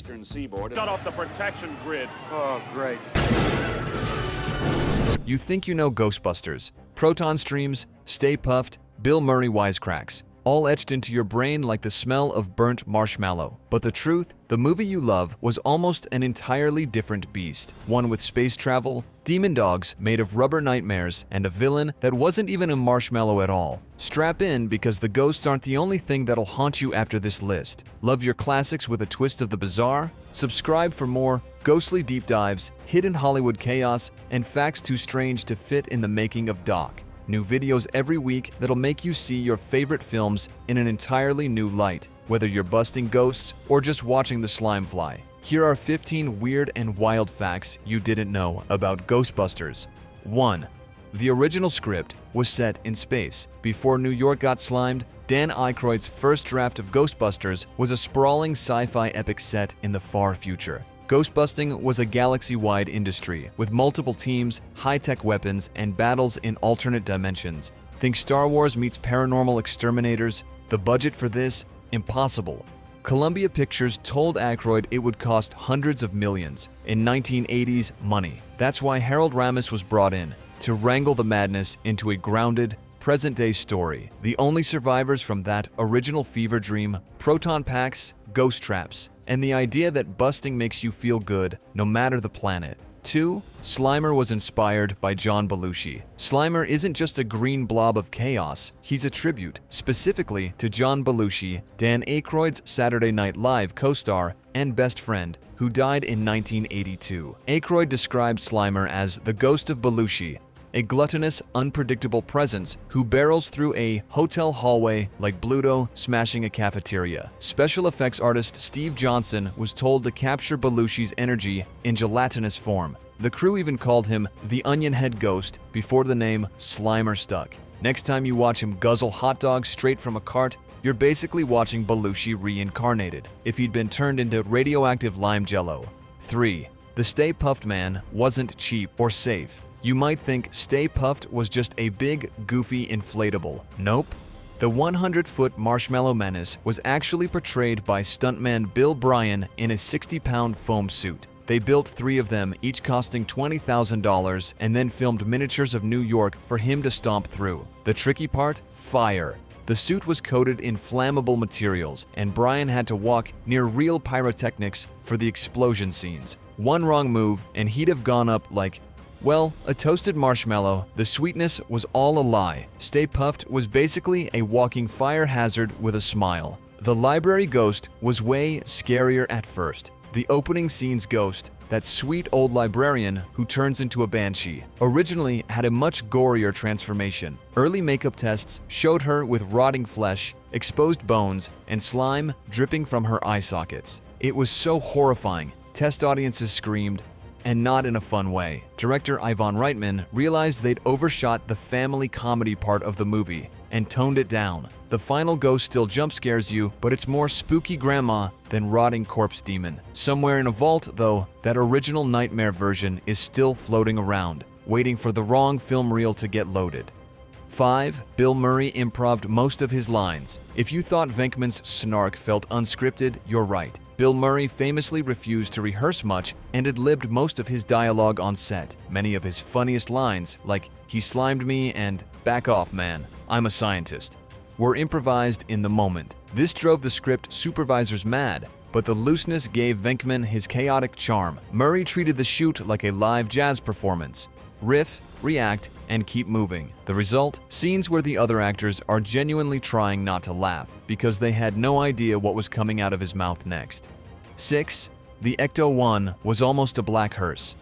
eastern seaboard. Shut off the protection grid. Oh, great. You think you know Ghostbusters, proton streams, Stay Puft, Bill Murray wisecracks, all etched into your brain like the smell of burnt marshmallow. But the truth, the movie you love was almost an entirely different beast. One with space travel, demon dogs made of rubber nightmares, and a villain that wasn't even a marshmallow at all. Strap in, because the ghosts aren't the only thing that'll haunt you after this list. Love your classics with a twist of the bizarre? Subscribe for more ghostly deep dives, hidden Hollywood chaos, and facts too strange to fit in the making of Doc. New videos every week that'll make you see your favorite films in an entirely new light, whether you're busting ghosts or just watching the slime fly. Here are 15 weird and wild facts you didn't know about Ghostbusters. 1. The original script was set in space. Before New York got slimed, Dan Aykroyd's first draft of Ghostbusters was a sprawling sci-fi epic set in the far future. Ghostbusting was a galaxy-wide industry, with multiple teams, high-tech weapons, and battles in alternate dimensions. Think Star Wars meets Paranormal Exterminators. The budget for this? Impossible. Columbia Pictures told Aykroyd it would cost hundreds of millions in 1980s money. That's why Harold Ramis was brought in, to wrangle the madness into a grounded, present-day story. The only survivors from that original fever dream: proton packs, ghost traps, and the idea that busting makes you feel good no matter the planet. 2. Slimer was inspired by John Belushi. Slimer isn't just a green blob of chaos, he's a tribute, specifically to John Belushi, Dan Aykroyd's Saturday Night Live co-star and best friend, who died in 1982. Aykroyd described Slimer as the ghost of Belushi, a gluttonous, unpredictable presence who barrels through a hotel hallway like Bluto smashing a cafeteria. Special effects artist Steve Johnson was told to capture Belushi's energy in gelatinous form. The crew even called him the Onion Head Ghost before the name Slimer stuck. Next time you watch him guzzle hot dogs straight from a cart, you're basically watching Belushi reincarnated, if he'd been turned into radioactive lime jello. 3. The Stay Puft Man wasn't cheap or safe. You might think Stay Puft was just a big, goofy inflatable. Nope. The 100-foot Marshmallow Menace was actually portrayed by stuntman Bill Bryan in a 60-pound foam suit. They built 3 of them, each costing $20,000, and then filmed miniatures of New York for him to stomp through. The tricky part? Fire. The suit was coated in flammable materials, and Bryan had to walk near real pyrotechnics for the explosion scenes. One wrong move, and he'd have gone up like, well, a toasted marshmallow. The sweetness was all a lie. Stay Puft was basically a walking fire hazard with a smile. The library ghost was way scarier at first. The opening scene's ghost, that sweet old librarian who turns into a banshee, originally had a much gorier transformation. Early makeup tests showed her with rotting flesh, exposed bones, and slime dripping from her eye sockets. It was so horrifying, test audiences screamed, and not in a fun way. Director Ivan Reitman realized they'd overshot the family comedy part of the movie and toned it down. The final ghost still jump scares you, but it's more spooky grandma than rotting corpse demon. Somewhere in a vault, though, that original nightmare version is still floating around, waiting for the wrong film reel to get loaded. 5. Bill Murray improv'd most of his lines. If you thought Venkman's snark felt unscripted, you're right. Bill Murray famously refused to rehearse much and ad-libbed most of his dialogue on set. Many of his funniest lines, like "he slimed me" and "back off, man, I'm a scientist," were improvised in the moment. This drove the script supervisors mad, but the looseness gave Venkman his chaotic charm. Murray treated the shoot like a live jazz performance. Riff, react, and keep moving. The result? Scenes where the other actors are genuinely trying not to laugh because they had no idea what was coming out of his mouth next. 6. The Ecto-1 was almost a black hearse.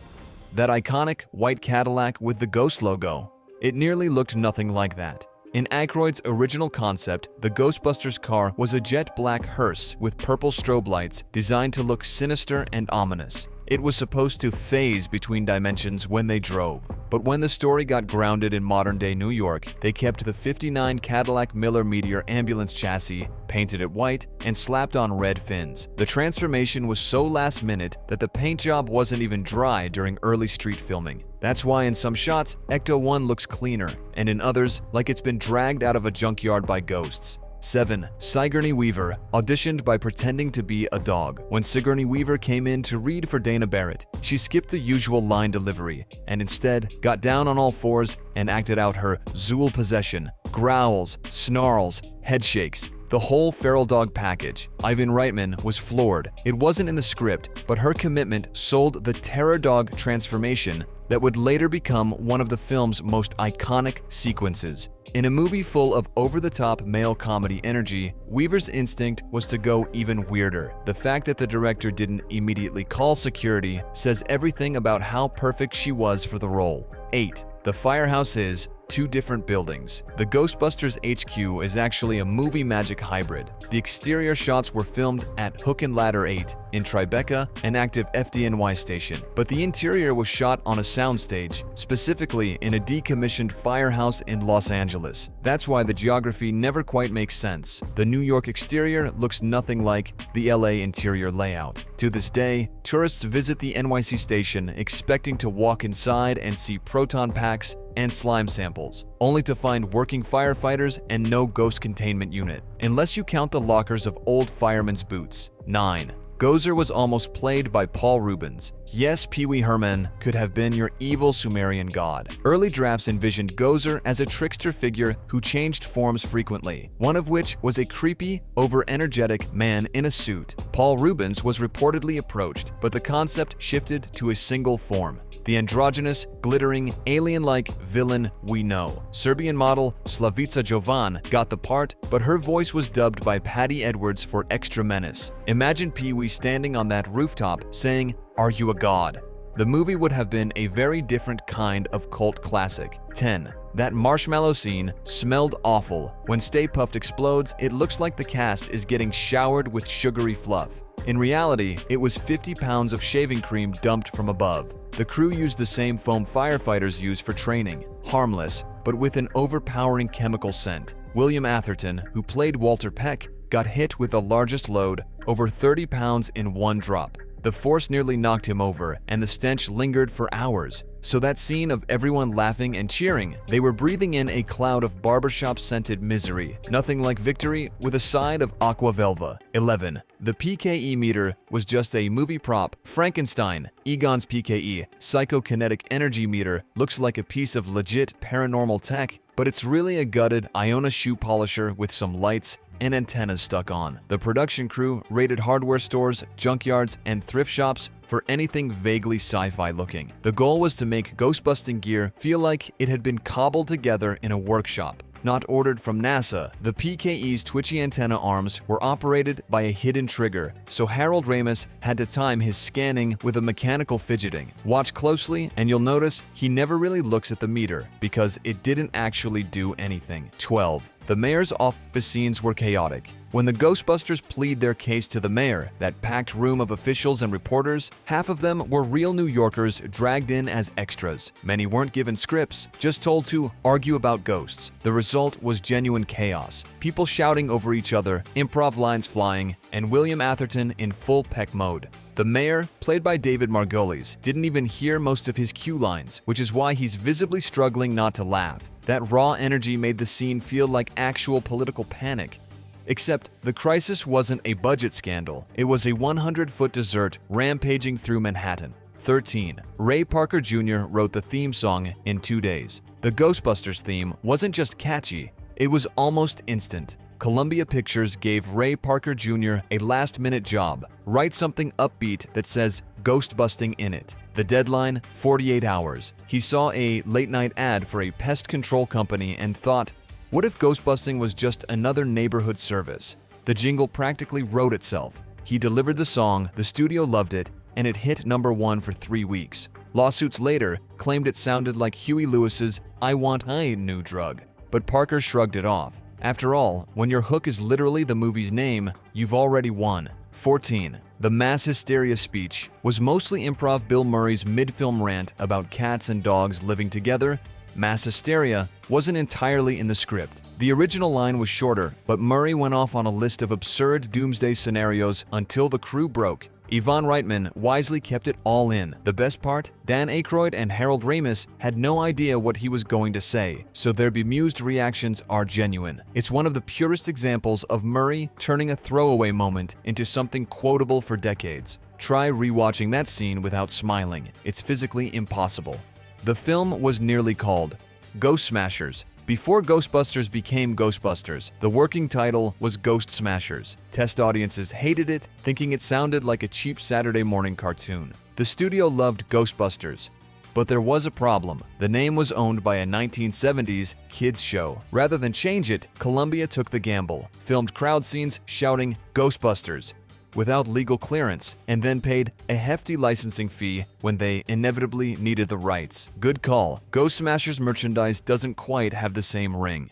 That iconic white Cadillac with the ghost logo. It nearly looked nothing like that. In Aykroyd's original concept, the Ghostbusters car was a jet black hearse with purple strobe lights designed to look sinister and ominous. It was supposed to phase between dimensions when they drove. But when the story got grounded in modern-day New York, they kept the '59 Cadillac Miller Meteor ambulance chassis, painted it white, and slapped on red fins. The transformation was so last-minute that the paint job wasn't even dry during early street filming. That's why in some shots, Ecto-1 looks cleaner, and in others, like it's been dragged out of a junkyard by ghosts. 7. Sigourney Weaver auditioned by pretending to be a dog. When Sigourney Weaver came in to read for Dana Barrett, she skipped the usual line delivery and instead got down on all fours and acted out her Zool possession, growls, snarls, head shakes, the whole feral dog package. Ivan Reitman was floored. It wasn't in the script, but her commitment sold the terror dog transformation that would later become one of the film's most iconic sequences. In a movie full of over-the-top male comedy energy, Weaver's instinct was to go even weirder. The fact that the director didn't immediately call security says everything about how perfect she was for the role. 8. The firehouse is two different buildings. The Ghostbusters HQ is actually a movie magic hybrid. The exterior shots were filmed at Hook and Ladder 8 in Tribeca, an active FDNY station, but the interior was shot on a soundstage, specifically in a decommissioned firehouse in Los Angeles. That's why the geography never quite makes sense. The New York exterior looks nothing like the LA interior layout. To this day, tourists visit the NYC station expecting to walk inside and see proton packs and slime samples, only to find working firefighters and no ghost containment unit, unless you count the lockers of old firemen's boots. 9. Gozer was almost played by Paul Rubens. Yes, Pee Wee Herman could have been your evil Sumerian god. Early drafts envisioned Gozer as a trickster figure who changed forms frequently, one of which was a creepy, over-energetic man in a suit. Paul Rubens was reportedly approached, but the concept shifted to a single form. The androgynous, glittering, alien-like villain we know. Serbian model Slavica Jovan got the part, but her voice was dubbed by Patty Edwards for extra menace. Imagine Pee Wee standing on that rooftop saying, "Are you a god?" The movie would have been a very different kind of cult classic. 10. That marshmallow scene smelled awful. When Stay Puft explodes, it looks like the cast is getting showered with sugary fluff. In reality, it was 50 pounds of shaving cream dumped from above. The crew used the same foam firefighters use for training, harmless, but with an overpowering chemical scent. William Atherton, who played Walter Peck, got hit with the largest load, over 30 pounds in one drop. The force nearly knocked him over, and the stench lingered for hours. So that scene of everyone laughing and cheering, they were breathing in a cloud of barbershop-scented misery. Nothing like victory with a side of aqua velva. 11. The PKE meter was just a movie prop. Frankenstein, Egon's PKE, psychokinetic energy meter, looks like a piece of legit paranormal tech, but it's really a gutted Iona shoe polisher with some lights and antennas stuck on. The production crew raided hardware stores, junkyards, and thrift shops for anything vaguely sci-fi looking. The goal was to make ghost-busting gear feel like it had been cobbled together in a workshop, not ordered from NASA. The PKE's twitchy antenna arms were operated by a hidden trigger, so Harold Ramis had to time his scanning with a mechanical fidgeting. Watch closely and you'll notice he never really looks at the meter because it didn't actually do anything. 12. The mayor's office scenes were chaotic. When the Ghostbusters plead their case to the mayor, that packed room of officials and reporters, half of them were real New Yorkers dragged in as extras. Many weren't given scripts, just told to argue about ghosts. The result was genuine chaos. People shouting over each other, improv lines flying, and William Atherton in full Peck mode. The mayor, played by David Margolis, didn't even hear most of his cue lines, which is why he's visibly struggling not to laugh. That raw energy made the scene feel like actual political panic. Except the crisis wasn't a budget scandal. It was a 100-foot dessert rampaging through Manhattan. 13. Ray Parker Jr. wrote the theme song in 2 days. The Ghostbusters theme wasn't just catchy, it was almost instant. Columbia Pictures gave Ray Parker Jr. a last-minute job. Write something upbeat that says "Ghostbusting" in it. The deadline, 48 hours. He saw a late-night ad for a pest control company and thought, what if Ghostbusting was just another neighborhood service? The jingle practically wrote itself. He delivered the song, the studio loved it, and it hit #1 for 3 weeks. Lawsuits later claimed it sounded like Huey Lewis's "I Want a New Drug," but Parker shrugged it off. After all, when your hook is literally the movie's name, you've already won. 14. The mass hysteria speech was mostly improv Bill Murray's mid-film rant about cats and dogs living together. Mass hysteria wasn't entirely in the script. The original line was shorter, but Murray went off on a list of absurd doomsday scenarios until the crew broke. Yvonne Reitman wisely kept it all in. The best part? Dan Aykroyd and Harold Ramis had no idea what he was going to say, so their bemused reactions are genuine. It's one of the purest examples of Murray turning a throwaway moment into something quotable for decades. Try rewatching that scene without smiling. It's physically impossible. The film was nearly called Ghost Smashers. Before Ghostbusters became Ghostbusters, the working title was Ghost Smashers. Test audiences hated it, thinking it sounded like a cheap Saturday morning cartoon. The studio loved Ghostbusters, but there was a problem. The name was owned by a 1970s kids show. Rather than change it, Columbia took the gamble, filmed crowd scenes shouting Ghostbusters without legal clearance, and then paid a hefty licensing fee when they inevitably needed the rights. Good call. Ghost Smashers merchandise doesn't quite have the same ring.